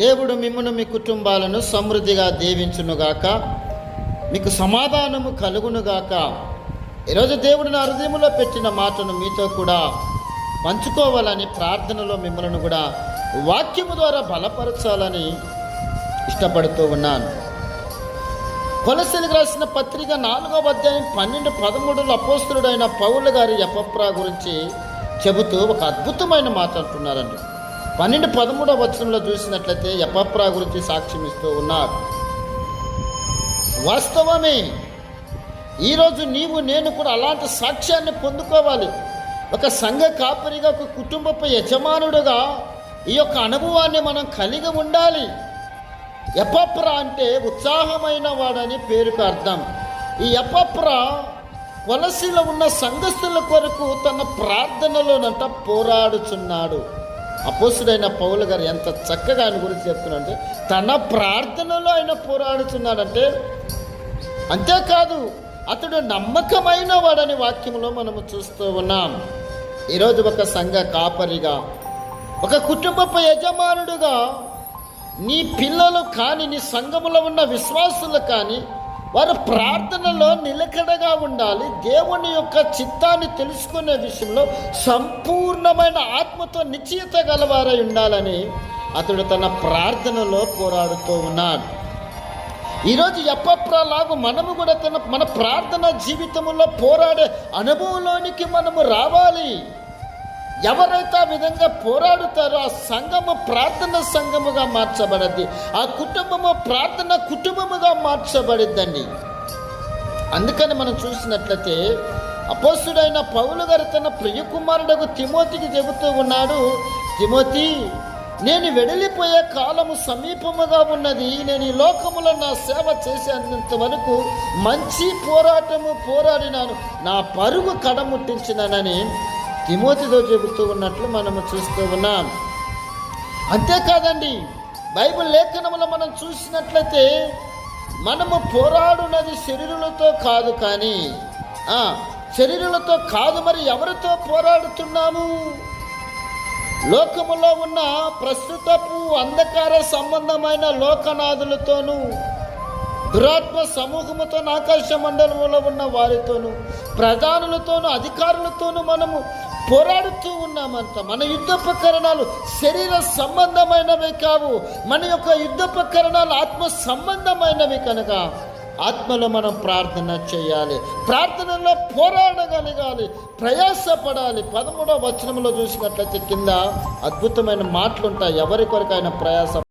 దేవుడు మిమ్మును మీ కుటుంబాలను సమృద్ధిగా దీవించునుగాక, మీకు సమాధానము కలుగునుగాక. ఈరోజు దేవుడు నా హృదయంలో పెట్టిన మాటను మీతో కూడా పంచుకోవాలని, ప్రార్థనలో మిమ్మల్ని కూడా వాక్యము ద్వారా బలపరచాలని ఇష్టపడుతూ ఉన్నాను. కొలసీలకు రాసిన పత్రిక 4వ అధ్యాయం 12-13 అపోస్తలుడైన పౌలు గారి ఎపఫ్రా గురించి చెబుతూ ఒక అద్భుతమైన మాట అంటున్నారండి. 12-13 వచనంలో చూసినట్లయితే ఎపఫ్రా గురించి సాక్ష్యం ఇస్తూ ఉన్నారు. వాస్తవమే, ఈరోజు నీవు నేను కూడా అలాంటి సాక్ష్యాన్ని పొందుకోవాలి. ఒక సంఘ కాపరిగా, ఒక కుటుంబపు యజమానుడుగా ఈ యొక్క అనుభవాన్ని మనం కలిగి ఉండాలి. ఎపఫ్రా అంటే ఉత్సాహమైన వాడని పేరుకు అర్థం. ఈ ఎపఫ్రా కొలసీలో ఉన్న సంఘస్థుల కొరకు తన ప్రార్థనలోనంట పోరాడుచున్నాడు. అపోస్తుడైన పౌలు గారు ఎంత చక్కగా ఆయన గురించి చెప్తున్నాడంటే, తన ప్రార్థనలో ఆయన పోరాడుతున్నాడంటే, అంతేకాదు అతడు నమ్మకమైన వాడని వాక్యంలో మనము చూస్తూ ఉన్నాం. ఈరోజు ఒక సంఘ కాపరిగా, ఒక కుటుంబపు యజమానుడుగా నీ పిల్లలు కానీ, నీ సంఘములో ఉన్న విశ్వాసులు కానీ వారు ప్రార్థనలో నిలకడగా ఉండాలి. దేవుని యొక్క చిత్తాన్ని తెలుసుకునే విషయంలో సంపూర్ణమైన ఆత్మతో నిశ్చయత గలవారై ఉండాలని అతడు తన ప్రార్థనలో పోరాడుతూ ఉన్నాడు. ఈరోజు ఎపఫ్రా లాగా మనము కూడా మన ప్రార్థన జీవితంలో పోరాడే అనుభవంలోనికి మనము రావాలి. ఎవరైతే ఆ విధంగా పోరాడుతారో ఆ సంఘము ప్రార్థన సంఘముగా మార్చబడద్ది, ఆ కుటుంబము ప్రార్థన కుటుంబముగా మార్చబడిద్దండి. అందుకని మనం చూసినట్లయితే అపోస్తుడైన పౌలు గారు తన ప్రియ కుమారుడు తిమోతికి చెబుతూ ఉన్నాడు, తిమోతి, నేను వెడలిపోయే కాలము సమీపముగా ఉన్నది. నేను ఈ లోకములో నా సేవ చేసేంత వరకు మంచి పోరాటము పోరాడినాను, నా పరుగు కడముట్టించినానని తిమోతితో చెబుతూ ఉన్నట్లు మనము చూస్తూ ఉన్నాం. అంతేకాదండి, బైబిల్ లేఖనములో మనం చూసినట్లయితే మనము పోరాడున్నది శరీరులతో కాదు, కానీ శరీరులతో కాదు, మరి ఎవరితో పోరాడుతున్నాము? లోకములో ఉన్న ప్రస్తుతపు అంధకార సంబంధమైన లోకనాథులతోనూ, దురాత్మ సమూహముతో, ఆకాశ మండలంలో ఉన్న వారితోనూ, ప్రధానులతోనూ, అధికారులతోనూ మనము పోరాడుతూ ఉన్నామంట. మన యుద్ధోపకరణాలు శరీర సంబంధమైనవి కావు, మన యొక్క యుద్ధోపకరణాలు ఆత్మ సంబంధమైనవి కనుక ఆత్మలో మనం ప్రార్థన చేయాలి, ప్రార్థనలో పోరాడగలగాలి, ప్రయాసపడాలి. 13వ వచనంలో చూసినట్లయితే కింద అద్భుతమైన మాటలు ఉంటాయి. ఎవరి కొరకు ఆయన ప్రయాస